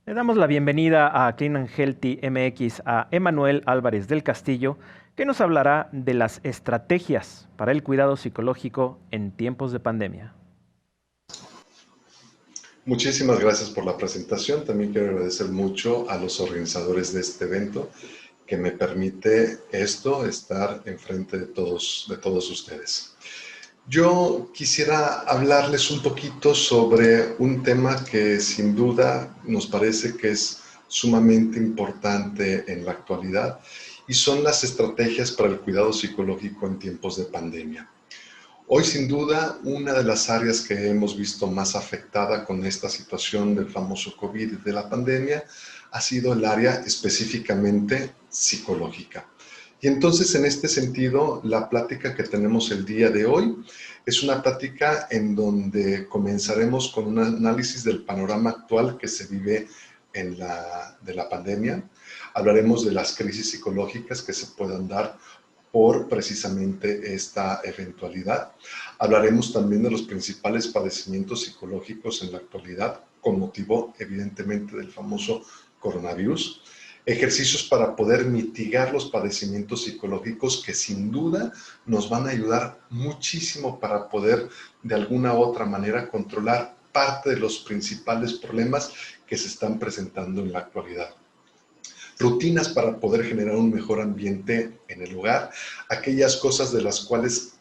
Le damos la bienvenida a Clean and Healthy MX a Emanuel Álvarez del Castillo, que nos hablará de las estrategias para el cuidado psicológico en tiempos de pandemia. Muchísimas gracias por la presentación. También quiero agradecer mucho a los organizadores de este evento que me permite estar enfrente de todos ustedes. Yo quisiera hablarles un poquito sobre un tema que sin duda nos parece que es sumamente importante en la actualidad y son las estrategias para el cuidado psicológico en tiempos de pandemia. Hoy, sin duda, una de las áreas que hemos visto más afectada con esta situación del famoso COVID y de la pandemia ha sido el área específicamente psicológica. Y entonces, en este sentido, la plática que tenemos el día de hoy es una plática en donde comenzaremos con un análisis del panorama actual que se vive de la pandemia. Hablaremos de las crisis psicológicas que se puedan dar por precisamente esta eventualidad. Hablaremos también de los principales padecimientos psicológicos en la actualidad, con motivo evidentemente del famoso coronavirus. Ejercicios para poder mitigar los padecimientos psicológicos que sin duda nos van a ayudar muchísimo para poder de alguna u otra manera controlar parte de los principales problemas que se están presentando en la actualidad. Rutinas para poder generar un mejor ambiente en el hogar, aquellas cosas de las cuales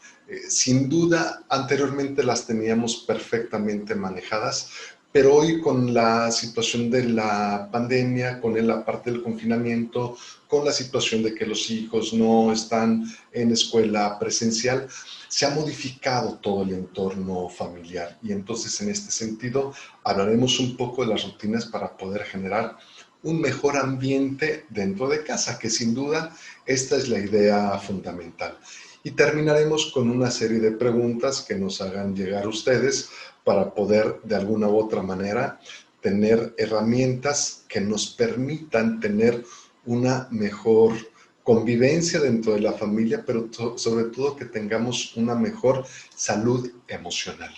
sin duda anteriormente las teníamos perfectamente manejadas, pero hoy con la situación de la pandemia, con la parte del confinamiento, con la situación de que los hijos no están en escuela presencial, se ha modificado todo el entorno familiar y entonces en este sentido hablaremos un poco de las rutinas para poder generar un mejor ambiente dentro de casa, que sin duda esta es la idea fundamental. Y terminaremos con una serie de preguntas que nos hagan llegar ustedes para poder de alguna u otra manera tener herramientas que nos permitan tener una mejor convivencia dentro de la familia, pero sobre todo que tengamos una mejor salud emocional.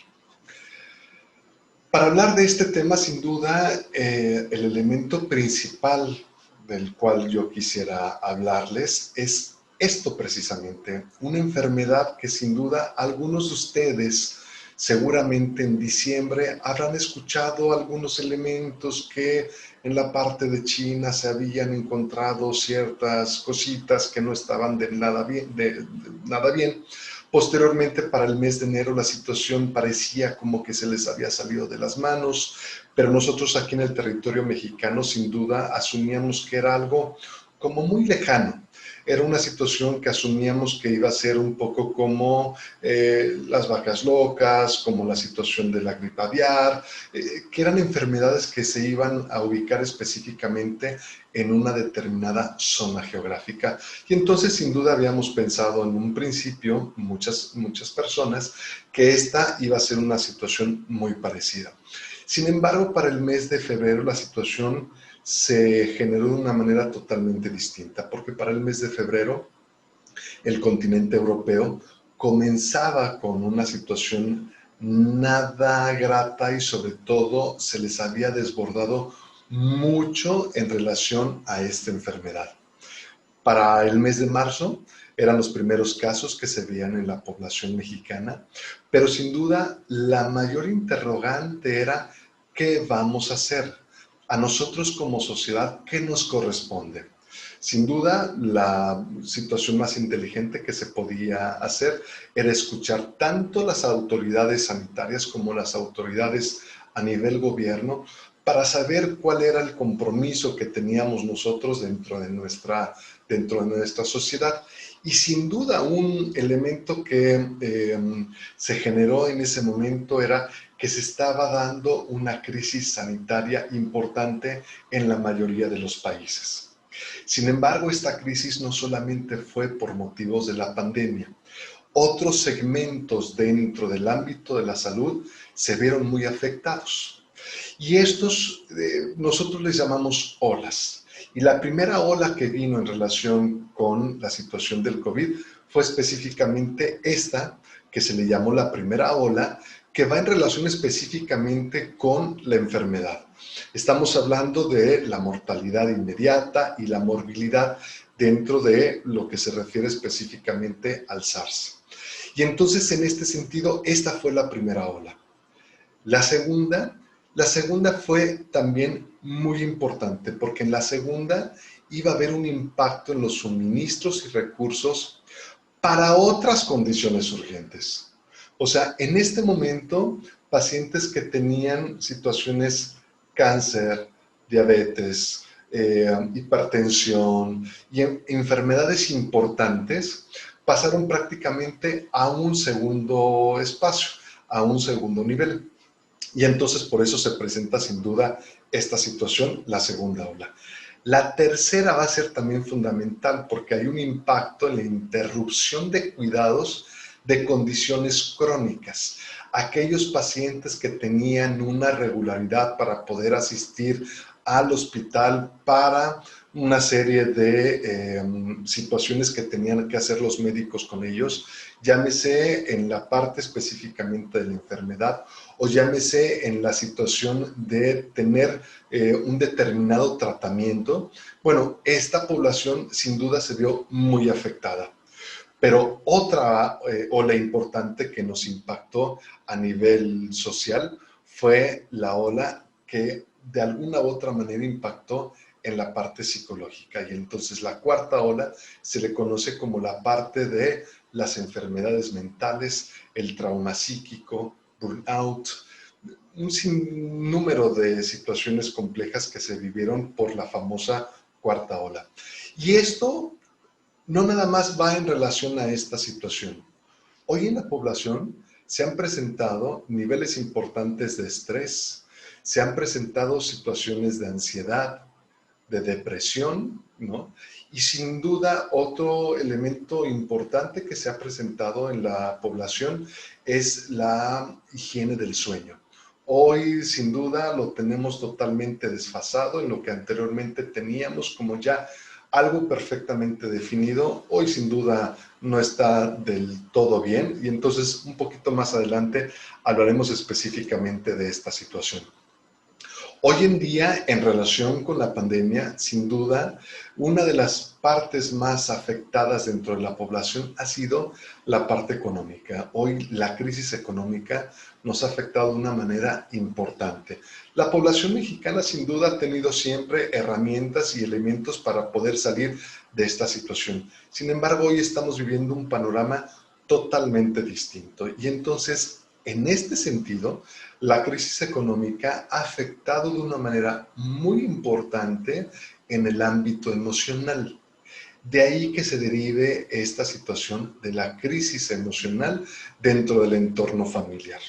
Para hablar de este tema, sin duda, el elemento principal del cual yo quisiera hablarles es esto precisamente, una enfermedad que sin duda algunos de ustedes seguramente en diciembre habrán escuchado algunos elementos que en la parte de China se habían encontrado ciertas cositas que no estaban de nada bien. Posteriormente, para el mes de enero, la situación parecía como que se les había salido de las manos, pero nosotros aquí en el territorio mexicano, sin duda, asumíamos que era algo como muy lejano. Era una situación que asumíamos que iba a ser un poco como las vacas locas, como la situación de la gripe aviar, que eran enfermedades que se iban a ubicar específicamente en una determinada zona geográfica. Y entonces, sin duda, habíamos pensado en un principio, muchas personas, que esta iba a ser una situación muy parecida. Sin embargo, para el mes de febrero la situación se generó de una manera totalmente distinta, porque para el mes de febrero el continente europeo comenzaba con una situación nada grata y sobre todo se les había desbordado mucho en relación a esta enfermedad. Para el mes de marzo eran los primeros casos que se veían en la población mexicana, pero sin duda la mayor interrogante era ¿qué vamos a hacer? A nosotros como sociedad, ¿qué nos corresponde? Sin duda, la situación más inteligente que se podía hacer era escuchar tanto las autoridades sanitarias como las autoridades a nivel gobierno para saber cuál era el compromiso que teníamos nosotros dentro de nuestra sociedad. Y sin duda un elemento que se generó en ese momento era que se estaba dando una crisis sanitaria importante en la mayoría de los países. Sin embargo, esta crisis no solamente fue por motivos de la pandemia. Otros segmentos dentro del ámbito de la salud se vieron muy afectados. Y estos nosotros les llamamos olas. Y la primera ola que vino en relación con la situación del COVID fue específicamente esta, que se le llamó la primera ola, que va en relación específicamente con la enfermedad. Estamos hablando de la mortalidad inmediata y la morbilidad dentro de lo que se refiere específicamente al SARS. Y entonces, en este sentido, esta fue la primera ola. La segunda fue también muy importante, porque en la segunda iba a haber un impacto en los suministros y recursos para otras condiciones urgentes. O sea, en este momento, pacientes que tenían situaciones cáncer, diabetes, hipertensión y enfermedades importantes pasaron prácticamente a un segundo espacio, a un segundo nivel. Y entonces por eso se presenta sin duda esta situación, la segunda ola. La tercera va a ser también fundamental porque hay un impacto en la interrupción de cuidados de condiciones crónicas. Aquellos pacientes que tenían una regularidad para poder asistir al hospital para una serie de situaciones que tenían que hacer los médicos con ellos, llámese en la parte específicamente de la enfermedad o llámese en la situación de tener un determinado tratamiento. Bueno, esta población sin duda se vio muy afectada. Pero otra ola importante que nos impactó a nivel social fue la ola que de alguna u otra manera impactó en la parte psicológica. Y entonces la cuarta ola se le conoce como la parte de las enfermedades mentales, el trauma psíquico, burnout, un sinnúmero de situaciones complejas que se vivieron por la famosa cuarta ola. Y esto no nada más va en relación a esta situación. Hoy en la población se han presentado niveles importantes de estrés, se han presentado situaciones de ansiedad, de depresión, ¿no? Y sin duda otro elemento importante que se ha presentado en la población es la higiene del sueño. Hoy sin duda lo tenemos totalmente desfasado en lo que anteriormente teníamos como ya algo perfectamente definido. Hoy sin duda no está del todo bien y entonces un poquito más adelante hablaremos específicamente de esta situación. Hoy en día, en relación con la pandemia, sin duda, una de las partes más afectadas dentro de la población ha sido la parte económica. Hoy la crisis económica nos ha afectado de una manera importante. La población mexicana sin duda ha tenido siempre herramientas y elementos para poder salir de esta situación. Sin embargo, hoy estamos viviendo un panorama totalmente distinto y entonces, en este sentido, la crisis económica ha afectado de una manera muy importante en el ámbito emocional. De ahí que se derive esta situación de la crisis emocional dentro del entorno familiar.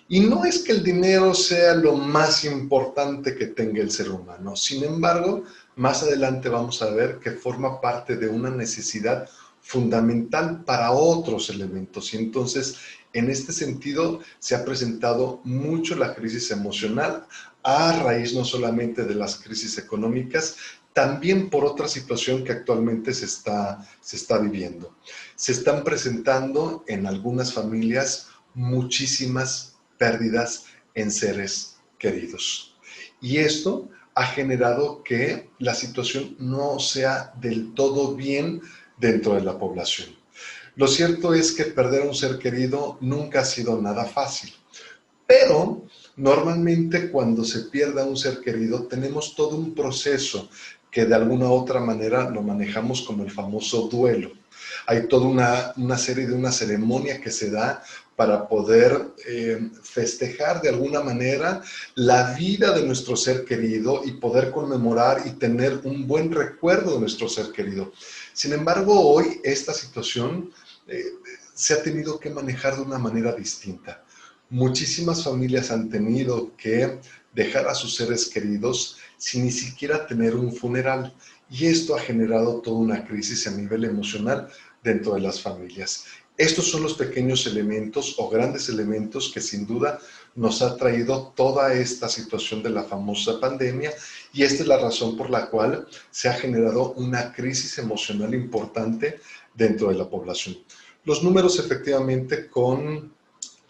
Y no es que el dinero sea lo más importante que tenga el ser humano. Sin embargo, más adelante vamos a ver que forma parte de una necesidad fundamental para otros elementos. Y entonces, en este sentido, se ha presentado mucho la crisis emocional a raíz no solamente de las crisis económicas, también por otra situación que actualmente se está viviendo. Se están presentando en algunas familias muchísimas pérdidas en seres queridos. Y esto ha generado que la situación no sea del todo bien dentro de la población. Lo cierto es que perder a un ser querido nunca ha sido nada fácil, pero normalmente cuando se pierde a un ser querido tenemos todo un proceso que de alguna u otra manera lo manejamos como el famoso duelo. Hay toda una serie de una ceremonia que se da para poder festejar de alguna manera la vida de nuestro ser querido y poder conmemorar y tener un buen recuerdo de nuestro ser querido. Sin embargo, hoy esta situación se ha tenido que manejar de una manera distinta. Muchísimas familias han tenido que dejar a sus seres queridos sin ni siquiera tener un funeral. Y esto ha generado toda una crisis a nivel emocional dentro de las familias. Estos son los pequeños elementos o grandes elementos que sin duda nos ha traído toda esta situación de la famosa pandemia y esta es la razón por la cual se ha generado una crisis emocional importante dentro de la población. Los números efectivamente con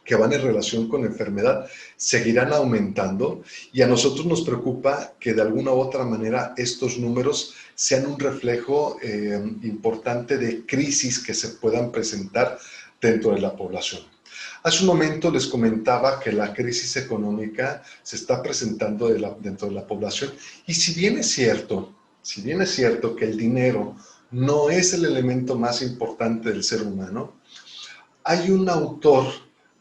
que van en relación con la enfermedad seguirán aumentando y a nosotros nos preocupa que de alguna u otra manera estos números sean un reflejo importante de crisis que se puedan presentar dentro de la población. Hace un momento les comentaba que la crisis económica se está presentando dentro de la población y si bien es cierto que el dinero no es el elemento más importante del ser humano, hay un autor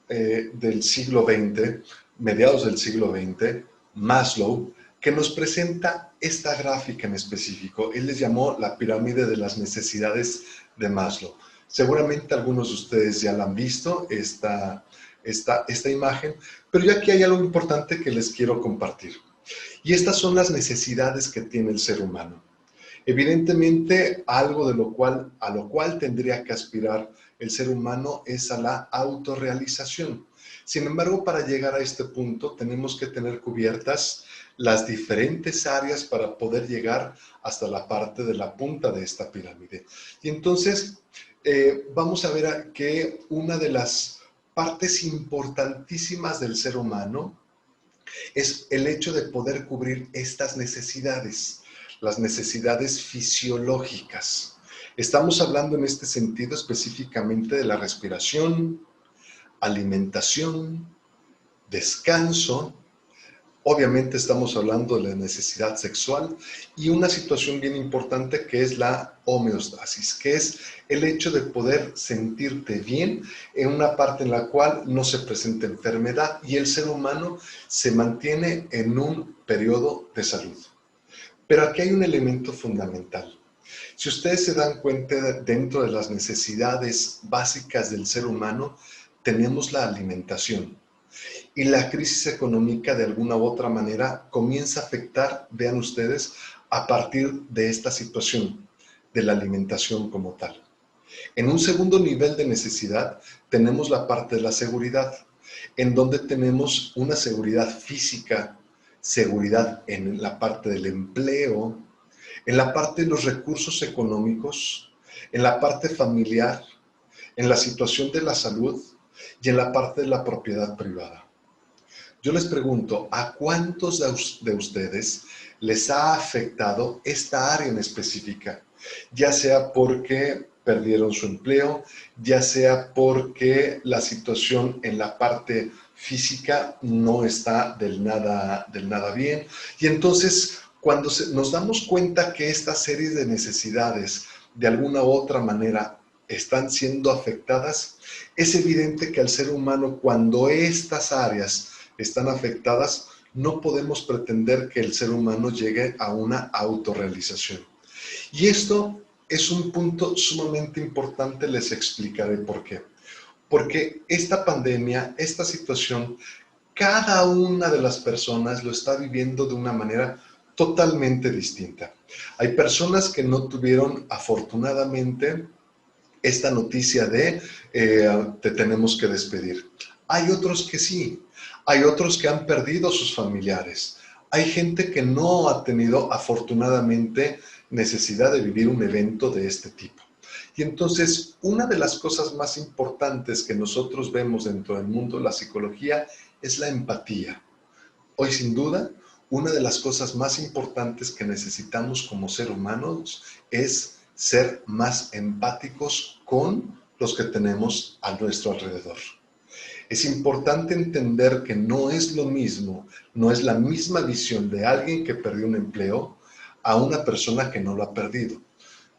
del siglo XX, mediados del siglo XX, Maslow, que nos presenta esta gráfica en específico. Él les llamó la pirámide de las necesidades de Maslow. Seguramente algunos de ustedes ya la han visto, esta imagen, pero yo aquí hay algo importante que les quiero compartir. Y estas son las necesidades que tiene el ser humano. Evidentemente, algo a lo cual tendría que aspirar el ser humano es a la autorrealización. Sin embargo, para llegar a este punto tenemos que tener cubiertas las diferentes áreas para poder llegar hasta la parte de la punta de esta pirámide. Y entonces, vamos a ver que una de las partes importantísimas del ser humano es el hecho de poder cubrir estas necesidades, las necesidades fisiológicas. Estamos hablando en este sentido específicamente de la respiración, alimentación, descanso. Obviamente estamos hablando de la necesidad sexual y una situación bien importante que es la homeostasis, que es el hecho de poder sentirte bien en una parte en la cual no se presenta enfermedad y el ser humano se mantiene en un periodo de salud. Pero aquí hay un elemento fundamental. Si ustedes se dan cuenta, dentro de las necesidades básicas del ser humano, tenemos la alimentación. Y la crisis económica, de alguna u otra manera, comienza a afectar, vean ustedes, a partir de esta situación, de la alimentación como tal. En un segundo nivel de necesidad, tenemos la parte de la seguridad, en donde tenemos una seguridad física, seguridad en la parte del empleo, en la parte de los recursos económicos, en la parte familiar, en la situación de la salud y en la parte de la propiedad privada. Yo les pregunto, ¿a cuántos de ustedes les ha afectado esta área en específica? Ya sea porque perdieron su empleo, ya sea porque la situación en la parte física no está del nada bien. Y entonces, cuando nos damos cuenta que esta serie de necesidades de alguna u otra manera están siendo afectadas, es evidente que al ser humano, cuando estas áreas están afectadas, no podemos pretender que el ser humano llegue a una autorrealización. Y esto es un punto sumamente importante, les explicaré por qué. Porque esta pandemia, esta situación, cada una de las personas lo está viviendo de una manera totalmente distinta. Hay personas que no tuvieron, afortunadamente, esta noticia de te tenemos que despedir. Hay otros que sí, hay otros que han perdido sus familiares. Hay gente que no ha tenido, afortunadamente, necesidad de vivir un evento de este tipo. Y entonces, una de las cosas más importantes que nosotros vemos dentro del mundo de la psicología es la empatía. Hoy, sin duda, una de las cosas más importantes que necesitamos como seres humanos es ser más empáticos con los que tenemos a nuestro alrededor. Es importante entender que no es lo mismo, no es la misma visión de alguien que perdió un empleo a una persona que no lo ha perdido.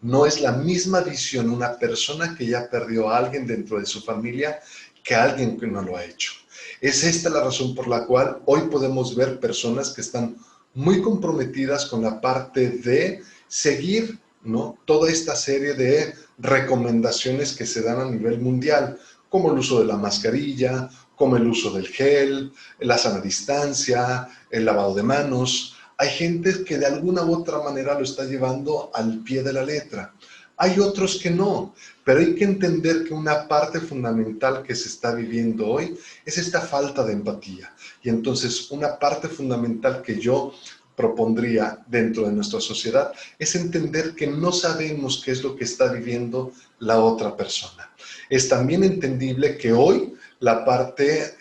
No es la misma visión una persona que ya perdió a alguien dentro de su familia que alguien que no lo ha hecho. Es esta la razón por la cual hoy podemos ver personas que están muy comprometidas con la parte de seguir, ¿no?, toda esta serie de recomendaciones que se dan a nivel mundial, como el uso de la mascarilla, como el uso del gel, la sana distancia, el lavado de manos. Hay gente que de alguna u otra manera lo está llevando al pie de la letra. Hay otros que no, pero hay que entender que una parte fundamental que se está viviendo hoy es esta falta de empatía. Y entonces una parte fundamental que yo propondría dentro de nuestra sociedad es entender que no sabemos qué es lo que está viviendo la otra persona. Es también entendible que hoy la parte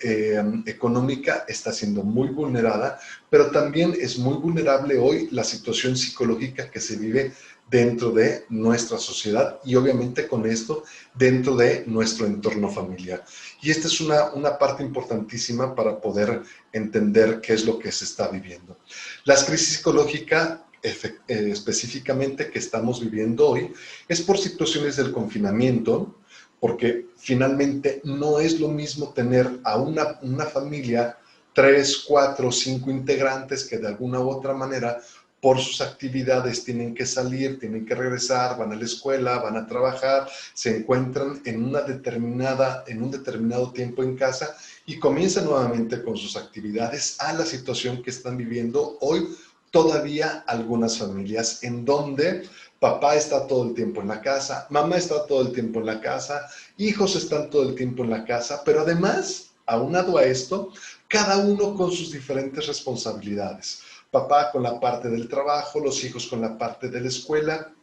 económica está siendo muy vulnerada, pero también es muy vulnerable hoy la situación psicológica que se vive dentro de nuestra sociedad y obviamente con esto dentro de nuestro entorno familiar. Y esta es una parte importantísima para poder entender qué es lo que se está viviendo. Las crisis psicológicas específicamente que estamos viviendo hoy es por situaciones del confinamiento, porque finalmente no es lo mismo tener a una familia, 3, 4, 5 integrantes que de alguna u otra manera por sus actividades tienen que salir, tienen que regresar, van a la escuela, van a trabajar, se encuentran en un determinado tiempo en casa y comienzan nuevamente con sus actividades a la situación que están viviendo hoy todavía algunas familias en donde papá está todo el tiempo en la casa, mamá está todo el tiempo en la casa, hijos están todo el tiempo en la casa, pero además, aunado a esto, cada uno con sus diferentes responsabilidades. Papá con la parte del trabajo, los hijos con la parte de la escuela,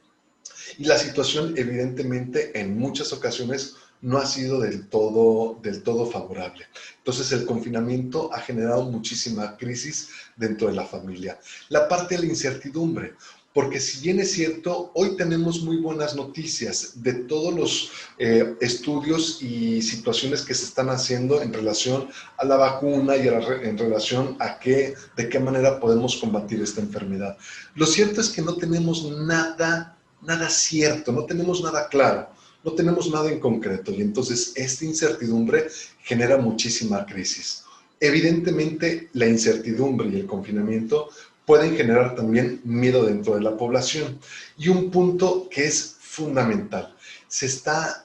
y la situación evidentemente en muchas ocasiones no ha sido del todo favorable. Entonces el confinamiento ha generado muchísima crisis dentro de la familia. La parte de la incertidumbre, porque si bien es cierto, hoy tenemos muy buenas noticias de todos los estudios y situaciones que se están haciendo en relación a la vacuna y en relación a de qué manera podemos combatir esta enfermedad. Lo cierto es que no tenemos nada cierto, no tenemos nada claro, no tenemos nada en concreto y entonces esta incertidumbre genera muchísima crisis. Evidentemente la incertidumbre y el confinamiento pueden generar también miedo dentro de la población y un punto que es fundamental, se está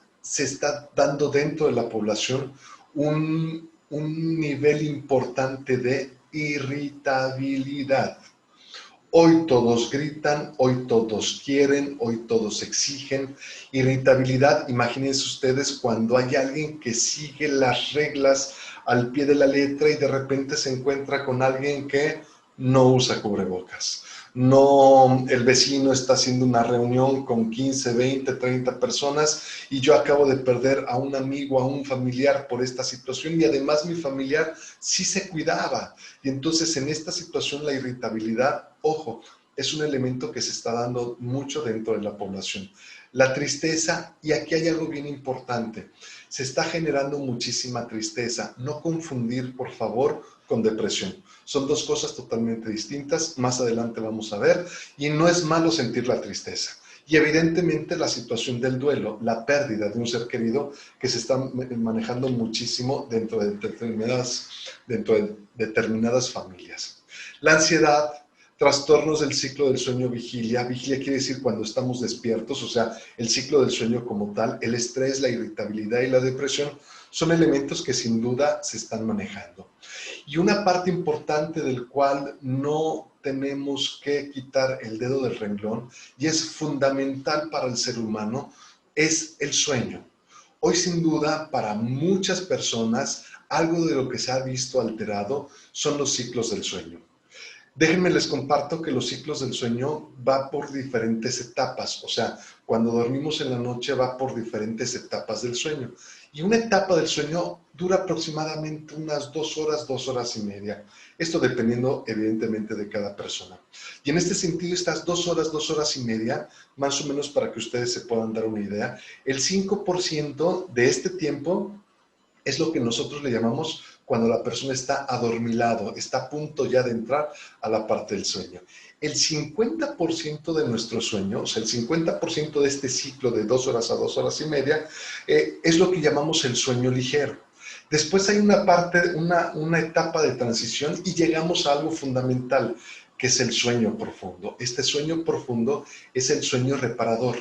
dando dentro de la población un nivel importante de irritabilidad. Hoy todos gritan, hoy todos quieren, hoy todos exigen. Irritabilidad, imagínense ustedes cuando hay alguien que sigue las reglas al pie de la letra y de repente se encuentra con alguien que no usa cubrebocas. No, el vecino está haciendo una reunión con 15, 20, 30 personas y yo acabo de perder a un amigo, a un familiar por esta situación y además mi familiar sí se cuidaba. Y entonces en esta situación la irritabilidad, ojo, es un elemento que se está dando mucho dentro de la población. La tristeza, y aquí hay algo bien importante, se está generando muchísima tristeza. No confundir, por favor, con depresión. Son dos cosas totalmente distintas, más adelante vamos a ver, y no es malo sentir la tristeza. Y evidentemente la situación del duelo, la pérdida de un ser querido que se está manejando muchísimo dentro de determinadas familias. La ansiedad, trastornos del ciclo del sueño vigilia. Vigilia quiere decir cuando estamos despiertos, o sea, el ciclo del sueño como tal, el estrés, la irritabilidad y la depresión son elementos que sin duda se están manejando. Y una parte importante del cual no tenemos que quitar el dedo del renglón y es fundamental para el ser humano es el sueño. Hoy sin duda para muchas personas algo de lo que se ha visto alterado son los ciclos del sueño. Déjenme les comparto que los ciclos del sueño va por diferentes etapas, o sea, cuando dormimos en la noche va por diferentes etapas del sueño. Y una etapa del sueño dura aproximadamente unas 2 horas y media. Esto dependiendo evidentemente de cada persona. Y en este sentido, estas 2 horas y media, más o menos para que ustedes se puedan dar una idea, el 5% de este tiempo es lo que nosotros le llamamos cuando la persona está adormilado, está a punto ya de entrar a la parte del sueño. El 50% de nuestro sueño, o sea, el 50% de este ciclo de 2 horas a 2 horas y media, es lo que llamamos el sueño ligero. Después hay una etapa de transición y llegamos a algo fundamental, que es el sueño profundo. Este sueño profundo es el sueño reparador,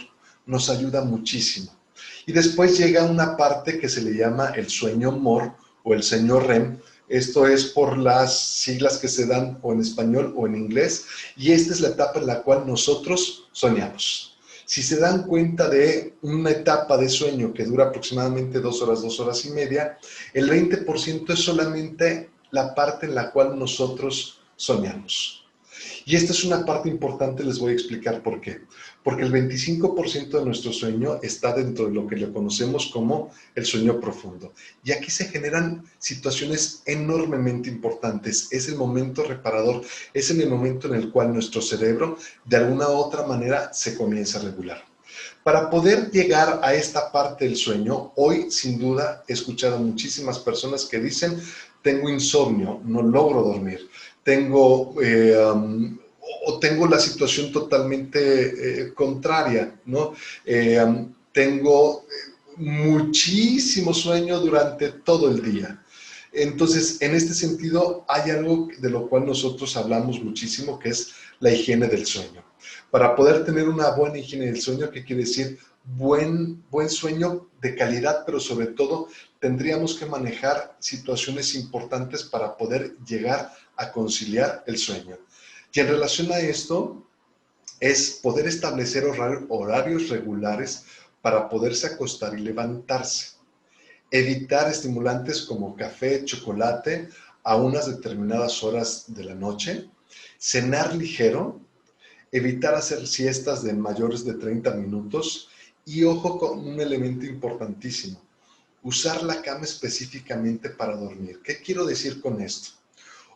nos ayuda muchísimo. Y después llega una parte que se le llama el sueño MOR o el sueño REM. Esto es por las siglas que se dan o en español o en inglés. Y esta es la etapa en la cual nosotros soñamos. Si se dan cuenta de una etapa de sueño que dura aproximadamente 2 horas y media, el 20% es solamente la parte en la cual nosotros soñamos. Y esta es una parte importante, les voy a explicar por qué. Porque el 25% de nuestro sueño está dentro de lo que le conocemos como el sueño profundo. Y aquí se generan situaciones enormemente importantes. Es el momento reparador, es en el momento en el cual nuestro cerebro de alguna u otra manera se comienza a regular. Para poder llegar a esta parte del sueño, hoy sin duda he escuchado a muchísimas personas que dicen, tengo insomnio, no logro dormir, tengo, o tengo la situación totalmente contraria, ¿no? Tengo muchísimo sueño durante todo el día. Entonces, en este sentido, hay algo de lo cual nosotros hablamos muchísimo, que es la higiene del sueño. Para poder tener una buena higiene del sueño, ¿qué quiere decir? Buen sueño de calidad, pero sobre todo tendríamos que manejar situaciones importantes para poder llegar a conciliar el sueño. Y en relación a esto, es poder establecer horarios regulares para poderse acostar y levantarse. Evitar estimulantes como café, chocolate a unas determinadas horas de la noche. Cenar ligero. Evitar hacer siestas de mayores de 30 minutos y ojo con un elemento importantísimo, usar la cama específicamente para dormir. ¿Qué quiero decir con esto?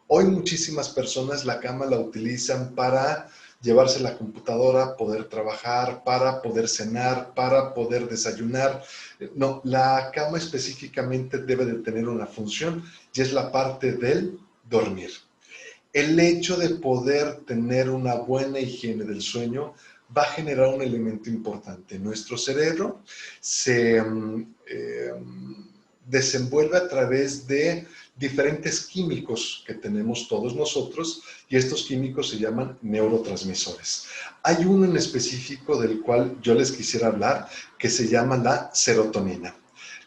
Hoy muchísimas personas la cama la utilizan para llevarse la computadora, poder trabajar, para poder cenar, para poder desayunar. No, la cama específicamente debe de tener una función y es la parte del dormir. El hecho de poder tener una buena higiene del sueño va a generar un elemento importante. Nuestro cerebro se desenvuelve a través de diferentes químicos que tenemos todos nosotros y estos químicos se llaman neurotransmisores. Hay uno en específico del cual yo les quisiera hablar que se llama la serotonina.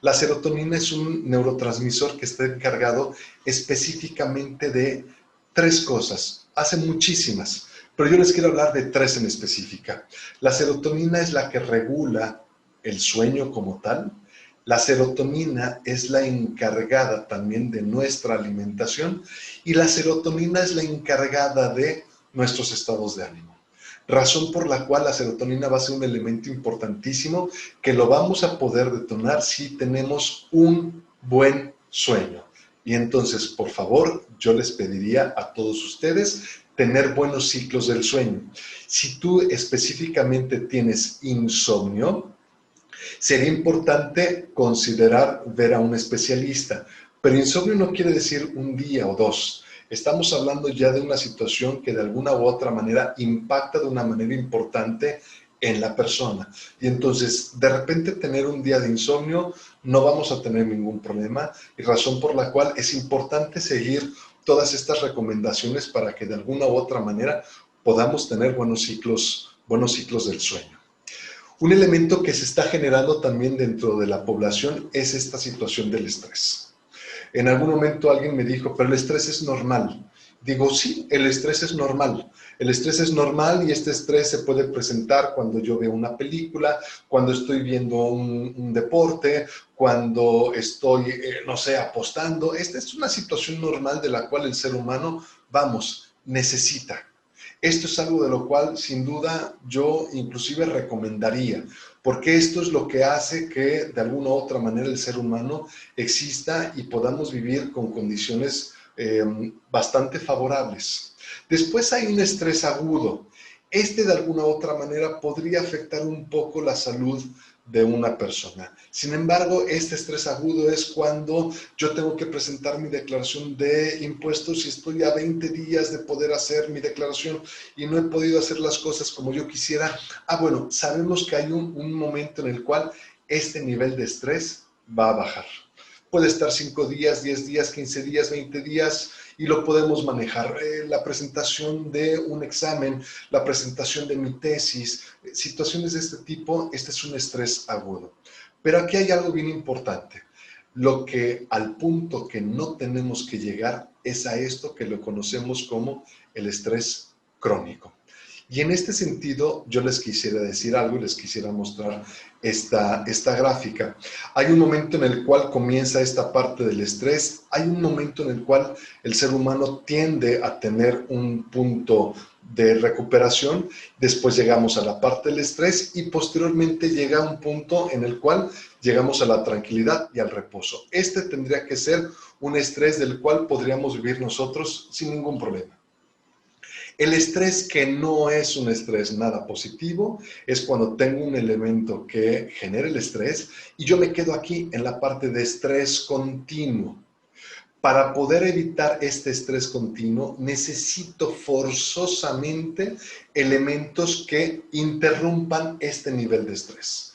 La serotonina es un neurotransmisor que está encargado específicamente de tres cosas, hace muchísimas, pero yo les quiero hablar de tres en específica. La serotonina es la que regula el sueño como tal. La serotonina es la encargada también de nuestra alimentación y la serotonina es la encargada de nuestros estados de ánimo. Razón por la cual la serotonina va a ser un elemento importantísimo que lo vamos a poder detonar si tenemos un buen sueño. Y entonces, por favor, yo les pediría a todos ustedes tener buenos ciclos del sueño. Si tú específicamente tienes insomnio, sería importante considerar ver a un especialista. Pero insomnio no quiere decir un día o dos. Estamos hablando ya de una situación que de alguna u otra manera impacta de una manera importante en la persona. Y entonces, de repente tener un día de insomnio, no vamos a tener ningún problema, y razón por la cual es importante seguir todas estas recomendaciones para que de alguna u otra manera podamos tener buenos ciclos del sueño. Un elemento que se está generando también dentro de la población es esta situación del estrés. En algún momento alguien me dijo, pero el estrés es normal. Digo, sí, el estrés es normal. El estrés es normal y este estrés se puede presentar cuando yo veo una película, cuando estoy viendo un deporte, cuando estoy, no sé, apostando. Esta es una situación normal de la cual el ser humano, vamos, necesita. Esto es algo de lo cual, sin duda, yo inclusive recomendaría, porque esto es lo que hace que, de alguna u otra manera, el ser humano exista y podamos vivir con condiciones bastante favorables. Después hay un estrés agudo. Este, de alguna u otra manera, podría afectar un poco la salud de una persona. Sin embargo, este estrés agudo es cuando yo tengo que presentar mi declaración de impuestos y estoy a 20 días de poder hacer mi declaración y no he podido hacer las cosas como yo quisiera. Bueno, sabemos que hay un momento en el cual este nivel de estrés va a bajar. Puede estar 5 días, 10 días, 15 días, 20 días y lo podemos manejar. La presentación de un examen, la presentación de mi tesis, situaciones de este tipo, este es un estrés agudo. Pero aquí hay algo bien importante. Lo que al punto que no tenemos que llegar es a esto que lo conocemos como el estrés crónico. Y en este sentido, yo les quisiera decir algo y les quisiera mostrar esta gráfica. Hay un momento en el cual comienza esta parte del estrés, hay un momento en el cual el ser humano tiende a tener un punto de recuperación, después llegamos a la parte del estrés y posteriormente llega un punto en el cual llegamos a la tranquilidad y al reposo. Este tendría que ser un estrés del cual podríamos vivir nosotros sin ningún problema. El estrés que no es un estrés nada positivo es cuando tengo un elemento que genera el estrés y yo me quedo aquí en la parte de estrés continuo. Para poder evitar este estrés continuo, necesito forzosamente elementos que interrumpan este nivel de estrés.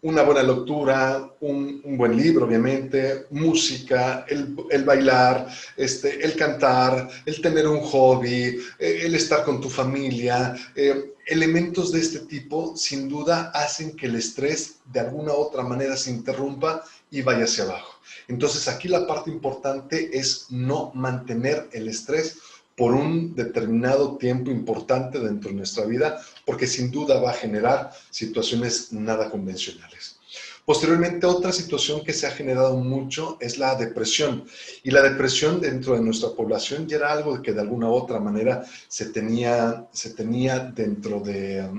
Una buena lectura, un buen libro, obviamente, música, el bailar, el cantar, el tener un hobby, el estar con tu familia. Elementos de este tipo, sin duda, hacen que el estrés de alguna u otra manera se interrumpa y vaya hacia abajo. Entonces, aquí la parte importante es no mantener el estrés por un determinado tiempo importante dentro de nuestra vida, porque sin duda va a generar situaciones nada convencionales. Posteriormente, otra situación que se ha generado mucho es la depresión. Y la depresión dentro de nuestra población ya era algo que de alguna u otra manera se tenía dentro de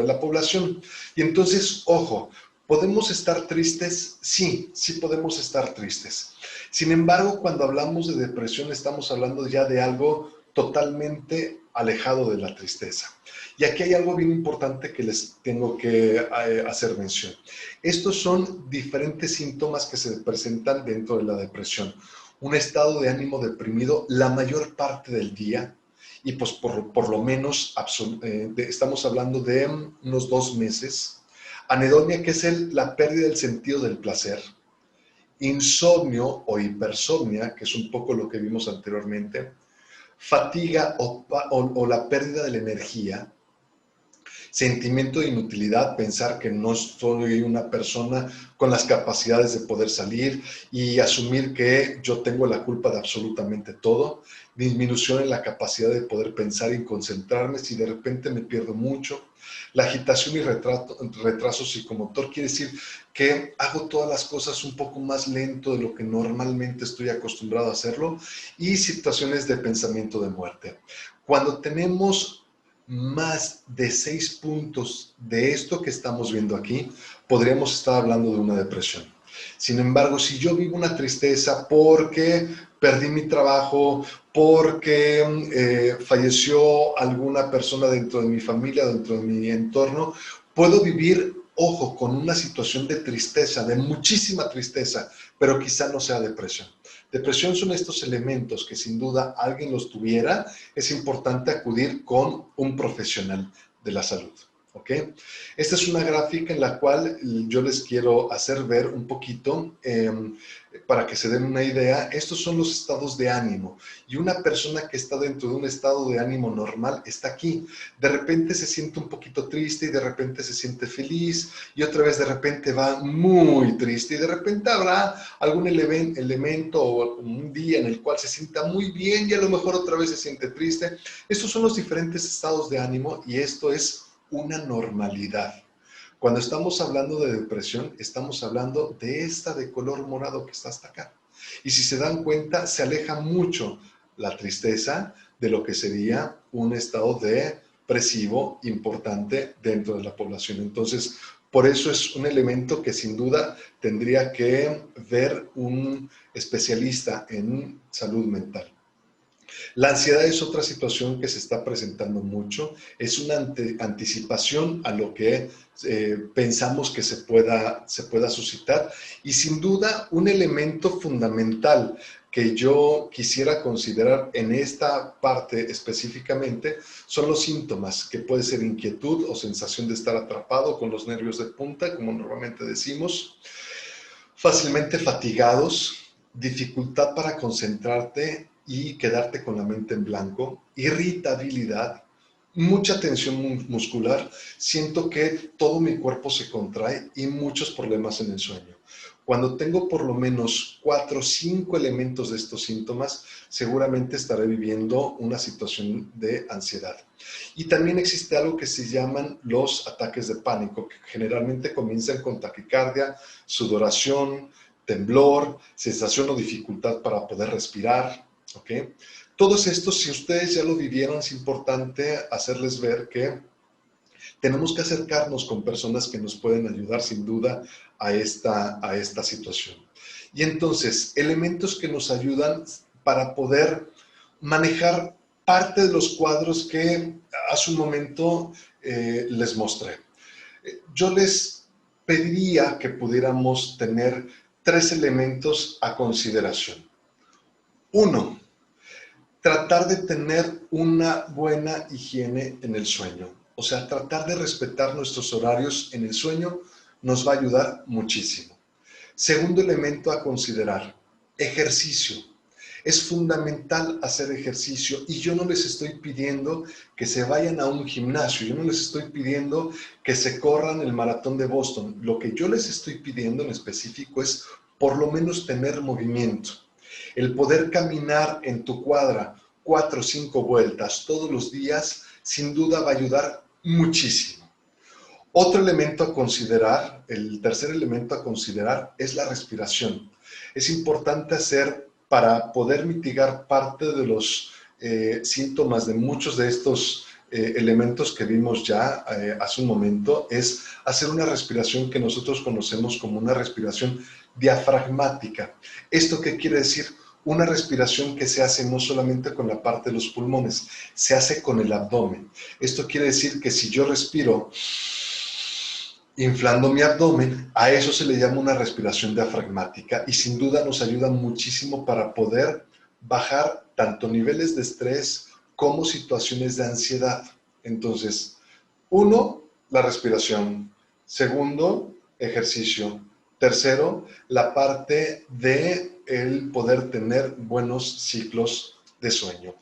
la población. Y entonces, ojo, ¿podemos estar tristes? Sí, sí podemos estar tristes. Sin embargo, cuando hablamos de depresión, estamos hablando ya de algo totalmente alejado de la tristeza. Y aquí hay algo bien importante que les tengo que hacer mención. Estos son diferentes síntomas que se presentan dentro de la depresión. Un estado de ánimo deprimido la mayor parte del día, y pues por lo menos estamos hablando de unos 2 meses. Anedonia, que es la pérdida del sentido del placer. Insomnio o hipersomnia, que es un poco lo que vimos anteriormente. Fatiga o la pérdida de la energía, sentimiento de inutilidad, pensar que no soy una persona con las capacidades de poder salir y asumir que yo tengo la culpa de absolutamente todo, disminución en la capacidad de poder pensar y concentrarme si de repente me pierdo mucho. La agitación y retraso psicomotor quiere decir que hago todas las cosas un poco más lento de lo que normalmente estoy acostumbrado a hacerlo, y situaciones de pensamiento de muerte. Cuando tenemos más de 6 puntos de esto que estamos viendo aquí, podríamos estar hablando de una depresión. Sin embargo, si yo vivo una tristeza porque perdí mi trabajo, porque falleció alguna persona dentro de mi familia, dentro de mi entorno, puedo vivir, ojo, con una situación de tristeza, de muchísima tristeza, pero quizá no sea depresión. Depresión son estos elementos que sin duda alguien los tuviera, es importante acudir con un profesional de la salud. ¿Ok? Esta es una gráfica en la cual yo les quiero hacer ver un poquito, para que se den una idea. Estos son los estados de ánimo, y una persona que está dentro de un estado de ánimo normal está aquí. De repente se siente un poquito triste y de repente se siente feliz, y otra vez de repente va muy triste, y de repente habrá algún elemento o un día en el cual se sienta muy bien y a lo mejor otra vez se siente triste. Estos son los diferentes estados de ánimo, y esto es una normalidad. Cuando estamos hablando de depresión, estamos hablando de esta de color morado que está hasta acá. Y si se dan cuenta, se aleja mucho la tristeza de lo que sería un estado depresivo importante dentro de la población. Entonces, por eso es un elemento que sin duda tendría que ver un especialista en salud mental. La ansiedad es otra situación que se está presentando mucho, es una anticipación a lo que pensamos que se pueda suscitar, y sin duda un elemento fundamental que yo quisiera considerar en esta parte específicamente son los síntomas, que puede ser inquietud o sensación de estar atrapado con los nervios de punta, como normalmente decimos, fácilmente fatigados, dificultad para concentrarte y quedarte con la mente en blanco, irritabilidad, mucha tensión muscular, siento que todo mi cuerpo se contrae y muchos problemas en el sueño. Cuando tengo por lo menos 4 o 5 elementos de estos síntomas, seguramente estaré viviendo una situación de ansiedad. Y también existe algo que se llaman los ataques de pánico, que generalmente comienzan con taquicardia, sudoración, temblor, sensación o dificultad para poder respirar, ¿ok? Todos estos, si ustedes ya lo vivieron, es importante hacerles ver que tenemos que acercarnos con personas que nos pueden ayudar sin duda a esta situación. Y entonces, elementos que nos ayudan para poder manejar parte de los cuadros que hace un momento les mostré. Yo les pediría que pudiéramos tener 3 elementos a consideración. Uno, tratar de tener una buena higiene en el sueño. O sea, tratar de respetar nuestros horarios en el sueño nos va a ayudar muchísimo. Segundo elemento a considerar, ejercicio. Es fundamental hacer ejercicio y yo no les estoy pidiendo que se vayan a un gimnasio, yo no les estoy pidiendo que se corran el maratón de Boston. Lo que yo les estoy pidiendo en específico es por lo menos tener movimiento. El poder caminar en tu cuadra 4 o 5 vueltas todos los días, sin duda va a ayudar muchísimo. Otro elemento a considerar, el tercer elemento a considerar es la respiración. Es importante hacer, para poder mitigar parte de los síntomas de muchos de estos elementos que vimos ya hace un momento, es hacer una respiración que nosotros conocemos como una respiración diafragmática. ¿Esto qué quiere decir? Una respiración que se hace no solamente con la parte de los pulmones, se hace con el abdomen. Esto quiere decir que si yo respiro inflando mi abdomen, a eso se le llama una respiración diafragmática y sin duda nos ayuda muchísimo para poder bajar tanto niveles de estrés como situaciones de ansiedad. Entonces, uno, la respiración. Segundo, ejercicio. Tercero, la parte de el poder tener buenos ciclos de sueño.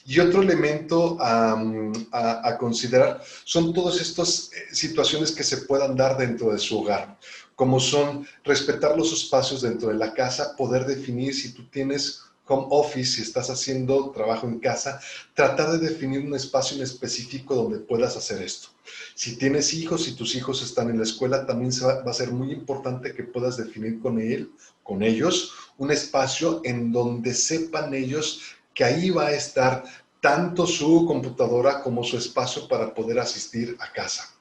Y otro elemento a considerar son todas estas situaciones que se puedan dar dentro de su hogar, como son respetar los espacios dentro de la casa, poder definir si tú tienes home office, si estás haciendo trabajo en casa, tratar de definir un espacio en específico donde puedas hacer esto. Si tienes hijos, si tus hijos están en la escuela, también va a ser muy importante que puedas definir con ellos, un espacio en donde sepan ellos que ahí va a estar tanto su computadora como su espacio para poder asistir a casa.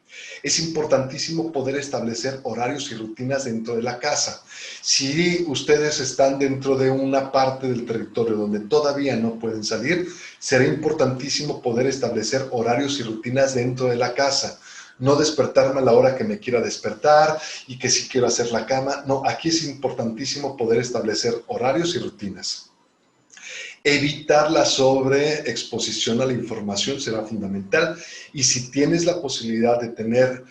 Es importantísimo poder establecer horarios y rutinas dentro de la casa. Si ustedes están dentro de una parte del territorio donde todavía no pueden salir, será importantísimo poder establecer horarios y rutinas dentro de la casa. No despertarme a la hora que me quiera despertar y que si quiero hacer la cama. No, aquí es importantísimo poder establecer horarios y rutinas. Evitar la sobreexposición a la información será fundamental y si tienes la posibilidad de tener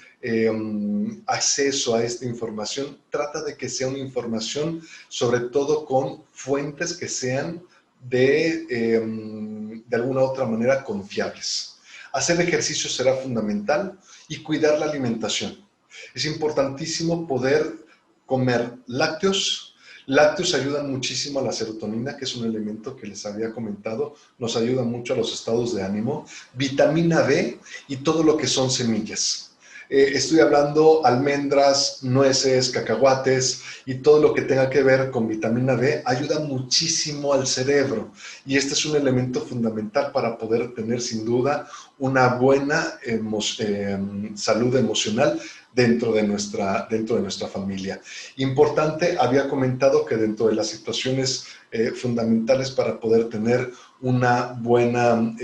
acceso a esta información, trata de que sea una información sobre todo con fuentes que sean de alguna otra manera confiables. Hacer ejercicio será fundamental y cuidar la alimentación. Es importantísimo poder comer lácteos. Lácteos ayudan muchísimo a la serotonina, que es un elemento que les había comentado, nos ayuda mucho a los estados de ánimo, vitamina B y todo lo que son semillas. Estoy hablando almendras, nueces, cacahuates y todo lo que tenga que ver con vitamina B ayuda muchísimo al cerebro y este es un elemento fundamental para poder tener sin duda una buena salud emocional dentro de nuestra familia. Importante, había comentado que dentro de las situaciones fundamentales para poder tener una buena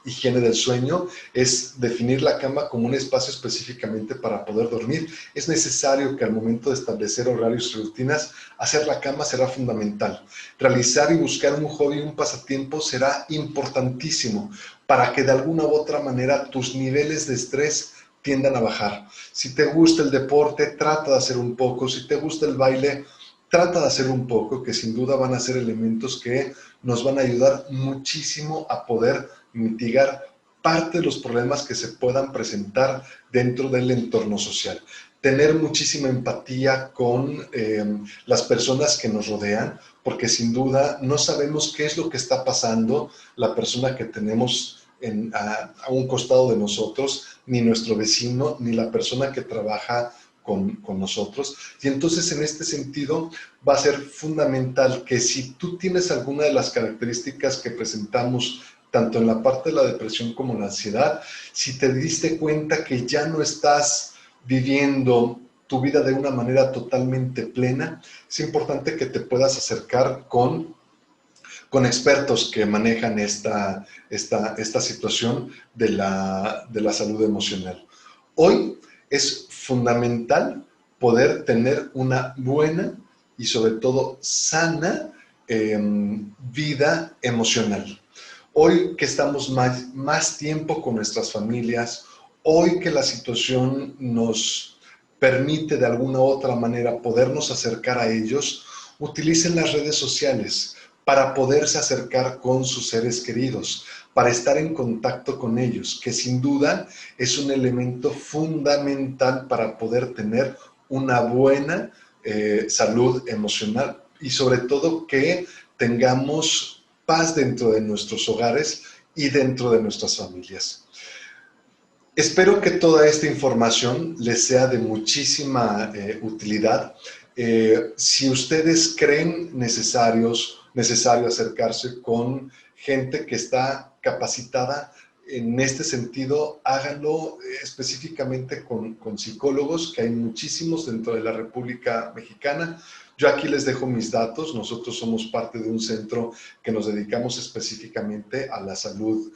higiene del sueño es definir la cama como un espacio específicamente para poder dormir. Es necesario que al momento de establecer horarios y rutinas, hacer la cama será fundamental. Realizar y buscar un hobby, un pasatiempo será importantísimo para que de alguna u otra manera tus niveles de estrés tiendan a bajar. Si te gusta el deporte, trata de hacer un poco. Si te gusta el baile, trata de hacer un poco, que sin duda van a ser elementos que nos van a ayudar muchísimo a poder mitigar parte de los problemas que se puedan presentar dentro del entorno social. tener muchísima empatía con las personas que nos rodean, porque sin duda no sabemos qué es lo que está pasando la persona que tenemos a un costado de nosotros, ni nuestro vecino, ni la persona que trabaja con nosotros. Y entonces en este sentido va a ser fundamental que si tú tienes alguna de las características que presentamos tanto en la parte de la depresión como en la ansiedad, si te diste cuenta que ya no estás viviendo tu vida de una manera totalmente plena, es importante que te puedas acercar con expertos que manejan esta situación de la salud emocional. Hoy es fundamental poder tener una buena y sobre todo sana vida emocional. Hoy que estamos más tiempo con nuestras familias, hoy que la situación nos permite de alguna u otra manera podernos acercar a ellos, utilicen las redes sociales para poderse acercar con sus seres queridos, para estar en contacto con ellos, que sin duda es un elemento fundamental para poder tener una buena salud emocional y sobre todo que tengamos paz dentro de nuestros hogares y dentro de nuestras familias. Espero que toda esta información les sea de muchísima utilidad. Si ustedes creen necesario acercarse con gente que está capacitada en este sentido, háganlo específicamente con psicólogos, que hay muchísimos dentro de la República Mexicana. Yo aquí les dejo mis datos. Nosotros somos parte de un centro que nos dedicamos específicamente a la salud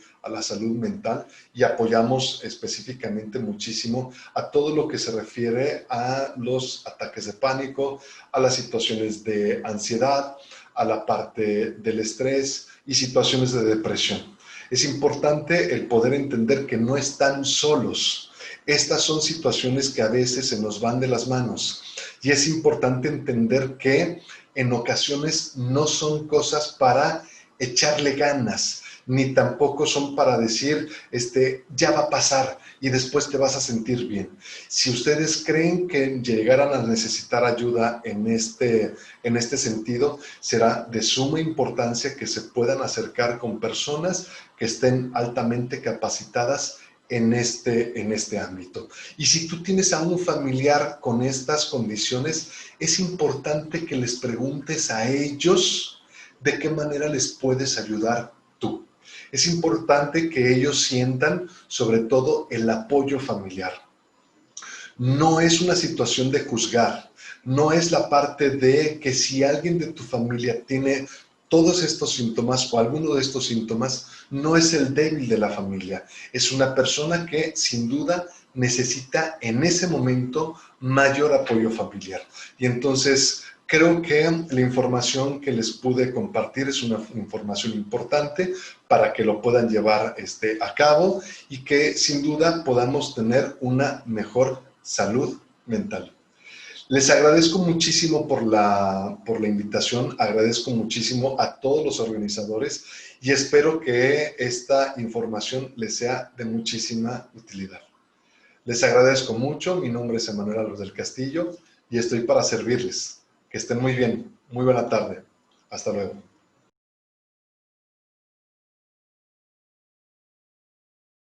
mental y apoyamos específicamente muchísimo a todo lo que se refiere a los ataques de pánico, a las situaciones de ansiedad, a la parte del estrés y situaciones de depresión. Es importante el poder entender que no están solos. Estas son situaciones que a veces se nos van de las manos y es importante entender que en ocasiones no son cosas para echarle ganas, ni tampoco son para decir, ya va a pasar y después te vas a sentir bien. Si ustedes creen que llegaran a necesitar ayuda en este sentido, será de suma importancia que se puedan acercar con personas que estén altamente capacitadas en este ámbito. Y si tú tienes a un familiar con estas condiciones, es importante que les preguntes a ellos de qué manera les puedes ayudar tú. Es importante que ellos sientan sobre todo el apoyo familiar. No es una situación de juzgar, no es la parte de que si alguien de tu familia tiene todos estos síntomas o alguno de estos síntomas, no es el débil de la familia, es una persona que sin duda necesita en ese momento mayor apoyo familiar. Y entonces creo que la información que les pude compartir es una información importante para que lo puedan llevar a cabo y que sin duda podamos tener una mejor salud mental. Les agradezco muchísimo por la invitación, agradezco muchísimo a todos los organizadores y espero que esta información les sea de muchísima utilidad. Les agradezco mucho, mi nombre es Emanuel Álvarez del Castillo y estoy para servirles. Que estén muy bien, muy buena tarde. Hasta luego.